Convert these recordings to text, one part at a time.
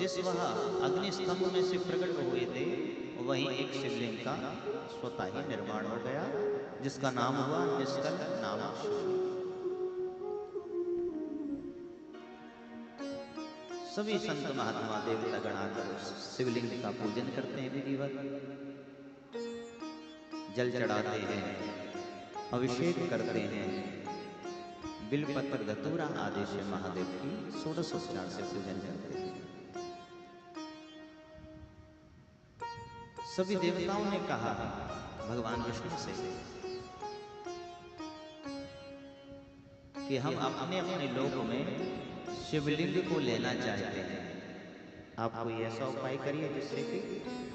जिस वह अग्नि स्तंभ में से प्रकट हुए थे वहीं एक शिवलिंग का स्वतः ही निर्माण हो गया, जिसका नाम हुआ निष्कल नामक शिवलिंग। सभी संत महात्मा देवता गण आकर उस शिवलिंग का पूजन करते हैं, विधिवत जल चढ़ाते हैं, अभिषेक करते हैं, बिलपत्र धतूरा आदि से महादेव की षोडशोपचार से पूजन करते हैं। सभी देवताओं ने कहा भगवान विष्णु से कि हम अपने अपने लोक में शिवलिंग को लेना चाहते हैं, आप कोई ऐसा उपाय करिए जिससे कि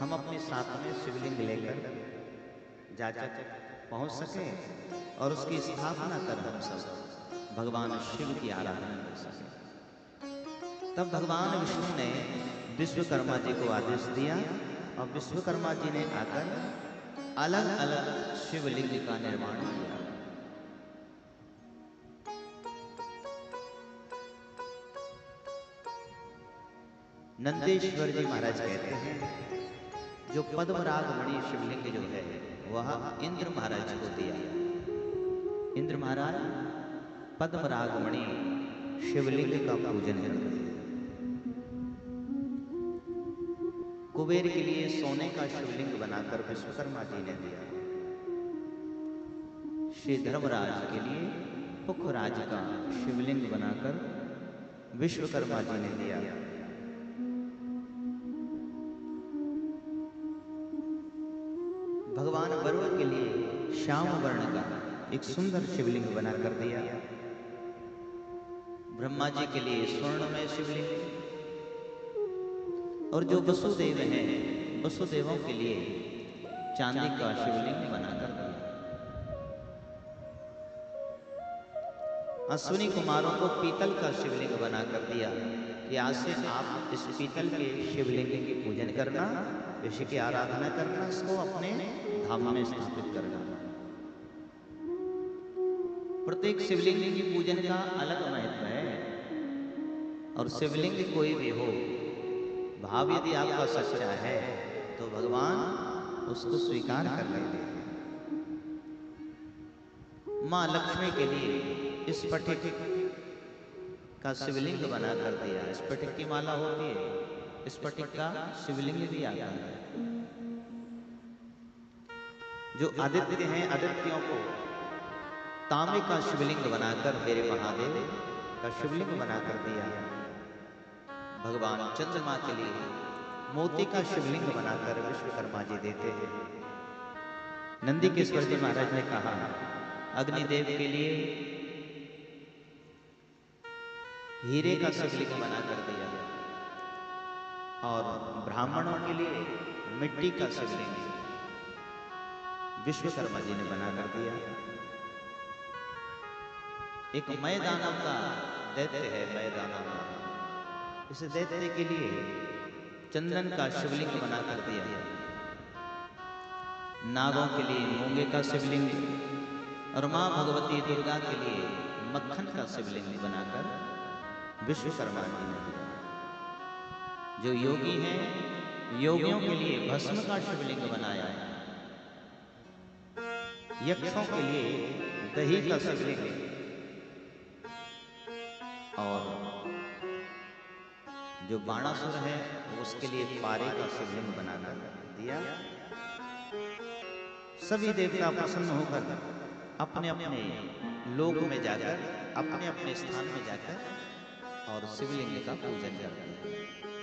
हम अपने साथ में शिवलिंग लेकर जाकर पहुंच सके और उसकी स्थापना कर हम सब भगवान शिव की आराधना कर सके। तब भगवान विष्णु ने विश्वकर्मा जी को आदेश दिया और विश्वकर्मा जी ने आकर अलग अलग शिवलिंग का निर्माण किया। नंदेश्वर जी महाराज कहते हैं जो पद्मराग मणि शिवलिंग जो है वह इंद्र महाराज को दिया। इंद्र महाराज पद्मराग मणि शिवलिंग का पूजन करते हैं। कुबेर के लिए सोने का शिवलिंग बनाकर विश्वकर्मा जी ने दिया। श्री धर्मराज के लिए पुखराज का शिवलिंग बनाकर विश्वकर्मा जी ने दिया। भगवान वरुण के लिए श्याम वर्ण का एक सुंदर शिवलिंग बनाकर दिया। ब्रह्मा जी के लिए स्वर्णमय शिवलिंग, और जो वसुदेव हैं वसुदेवों के लिए चांदी का शिवलिंग बनाकर दिया। अश्विनी कुमारों को पीतल का शिवलिंग बनाकर दिया कि आज से आप इस पीतल के शिवलिंग की पूजन करना, इसकी आराधना करना, इसको अपने धाम में स्थापित करना। प्रत्येक शिवलिंग की पूजन का अलग महत्व है, और शिवलिंग कोई भी हो, भाव यदि आपका सच्चा है तो भगवान उसको स्वीकार कर लेते हैं। मां लक्ष्मी के लिए स्फटिक का शिवलिंग बना कर दिया। स्फटिक की माला होती है, स्फटिक का शिवलिंग भी आता है। जो आदित्य हैं आदित्यों को तांबे का शिवलिंग बनाकर मेरे महादेव का शिवलिंग बनाकर दिया। भगवान चंद्रमा के लिए मोती का शिवलिंग बनाकर विश्वकर्मा जी देते हैं। नंदीकेश्वर जी महाराज ने कहा अग्निदेव के लिए हीरे का शिवलिंग बनाकर दिया, और ब्राह्मणों के लिए मिट्टी का शिवलिंग विश्वकर्मा जी ने बनाकर दिया। एक मय दानव का दैत्य है, मय दानव का, इस दैत्य के लिए चंदन का शिवलिंग बनाकर दिया। नागों के लिए मूंगे का शिवलिंग, और मां भगवती दुर्गा के लिए मक्खन का शिवलिंग बनाकर विश्वकर्मा जी ने दिया। जो योगी हैं योगियों के लिए भस्म का शिवलिंग बनाया है। यक्षों के लिए दही का शिवलिंग, और जो बाणासुर है उसके लिए पारे का शिवलिंग बनाकर दिया। सभी देवता प्रसन्न होकर अपने अपने लोक में जाकर, अपने अपने स्थान में जाकर और शिवलिंग का पूजन करते हैं।